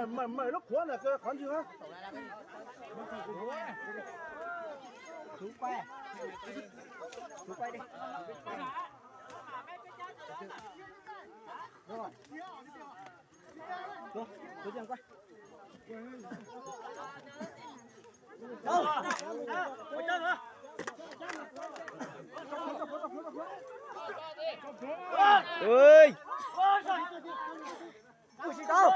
买了锅那个看去啊。chú quay đi rồi chú chân quay đâu quay chân nữa ơi ui xì đâu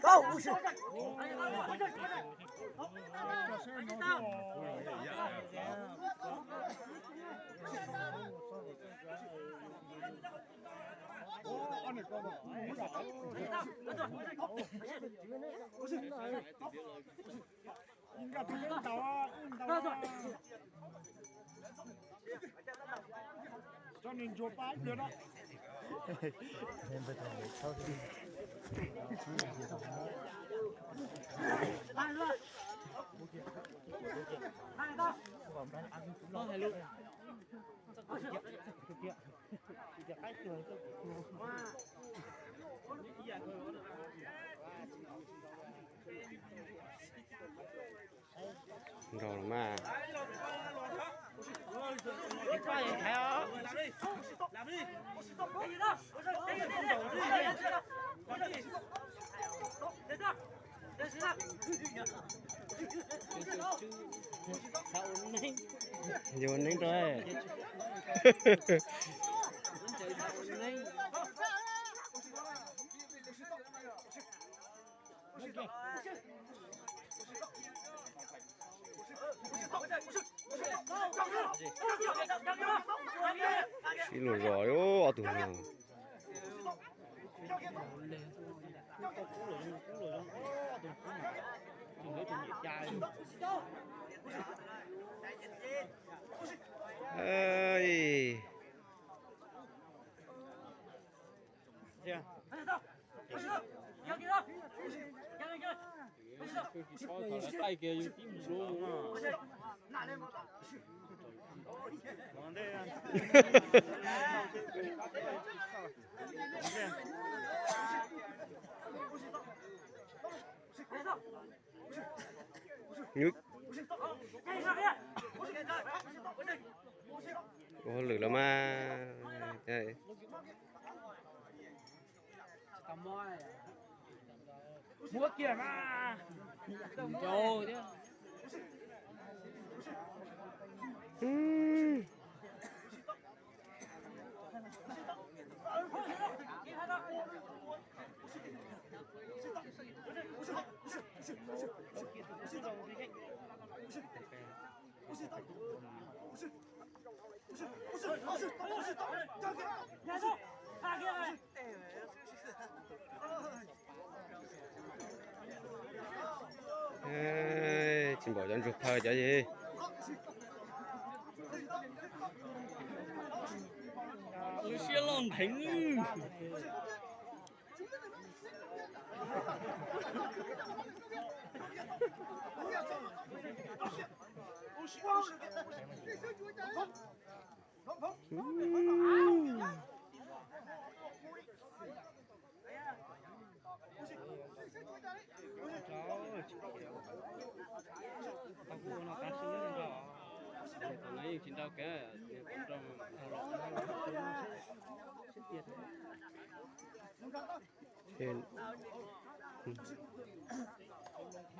đâu ui xì cho nên chụp bãi được đó. rồi mà vô nín rồi xin lỗi rồi ô tụi nào ơi tay kia dùng tím luôn mà nhức ô lử lắm mà đây mua kìa mà trời chứ chim bò chân rụt thời chứ gì我先浪平。Chín đâu cái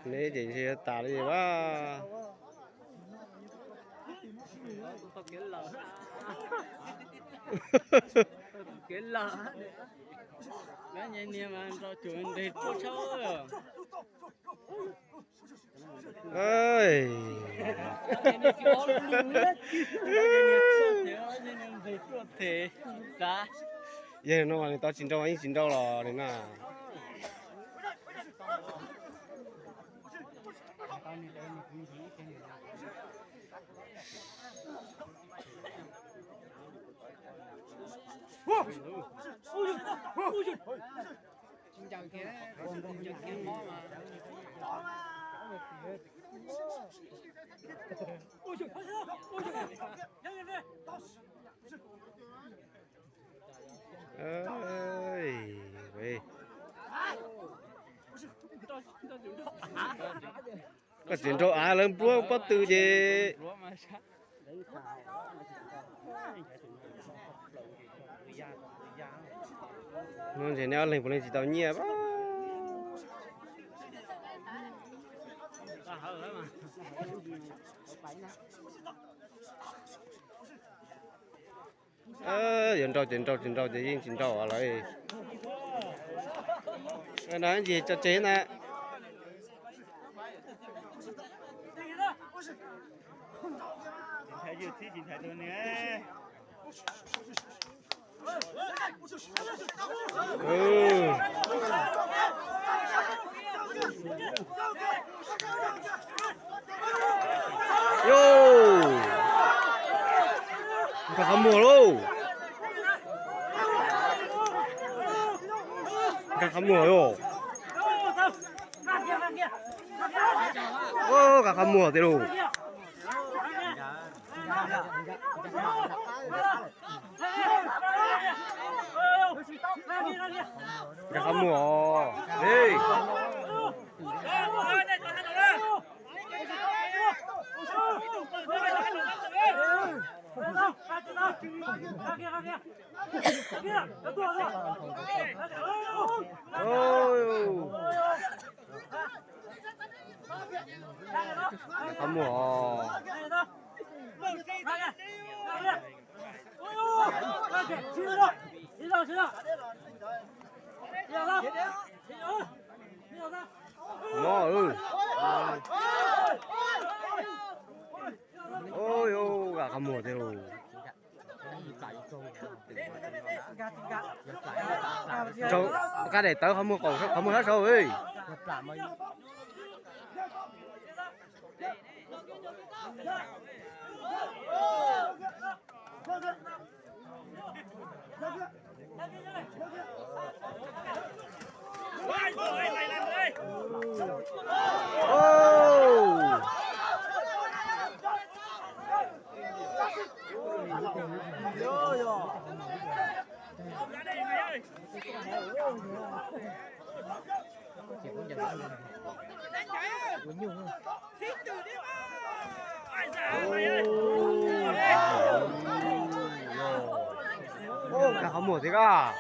lấy gì thì tả gì quá cái lợ bé nhìn nhìn mà cho chuyện đi có chơi ơi giờ nó mà tao chín đâu anh chín đâu rồi đấy mà chào kia còn chào kia mó mà ơi về có chuyện trâu á lên búa bắt từ gì nó chỉ neo lên chỉ tao nhẹ bá chuyện trâu gì chuyện trâu ở lại cái nói gì cho chế nè thấy gì thì chỉ thấy tôi nè Yo, cả hầm mùa luôn, cả hầm mùa yo, cả hầm mùa thế luôn, cả hầm mùa, đi. Hầm mùa. Nó ôi ô gà hầm mùa thế rồi. Châu cái này tớ không mua cổ không mua hết rồi. Cả không mua gì cả.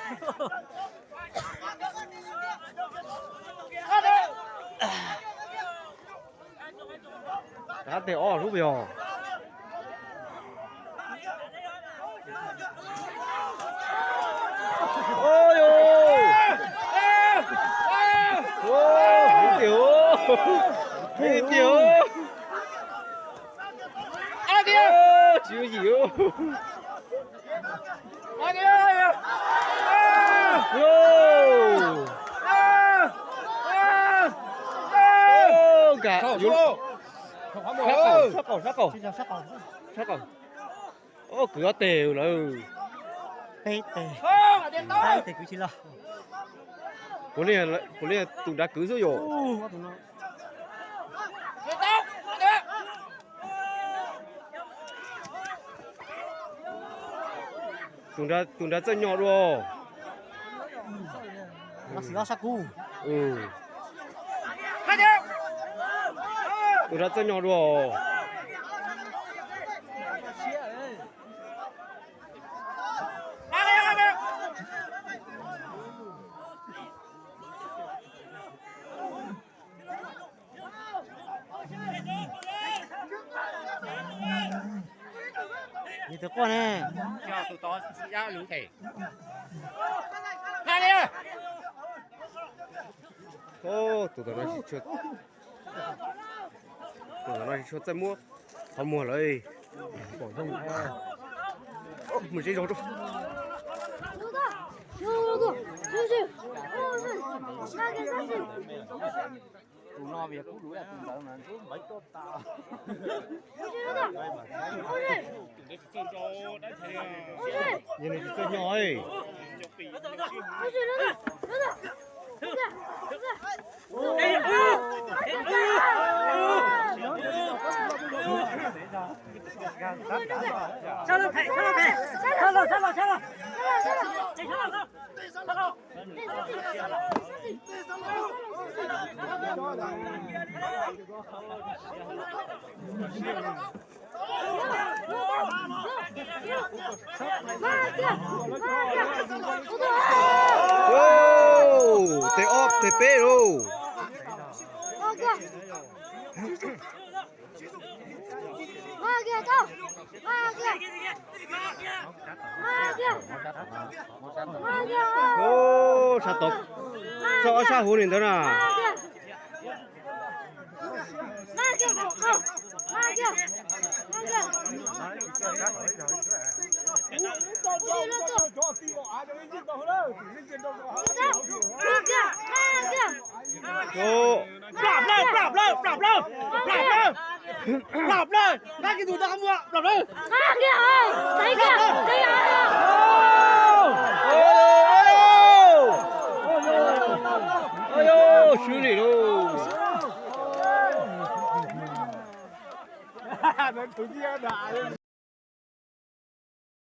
Đã để lúc rồi. Ôi ôi. Tiểu. Tiểu. Ai kia? Chịu gì không? Ai kia? Cả sát cầu. Ô cửa tèo rồi. Tè. Đây thì cứ chỉ là. Có lẽ tụi đã cứ rồi. Tụi đã chơi nhỏ rồi. Nó xí sát cu. Tụi đã chơi nhỏ rồi. Nhìn thấy con nè. Cho tụi to ra lũ thể. Hai đi. Ô, tụi nó chỉ chuột. Tụi nó chỉ chuột ra mua. Không mua lấy. Bỏ rông. Ô, mình chỉ rông rồi. Tụi nó việc cũng đuổi là tụi nó mà mấy tốt tao. Nhìn này chơi nhỏ ấy. Ô, té óp, té pê rồi. Ô, sao tục. Sao sao hôn đến đó nè. Ô, Đạp lên, đạp lên, đạp lên, đạp lên, đạp lên, ra cái tụi ta không mua, đạp lên. ôi ôi, xử lý luôn. Nó tụi kia đã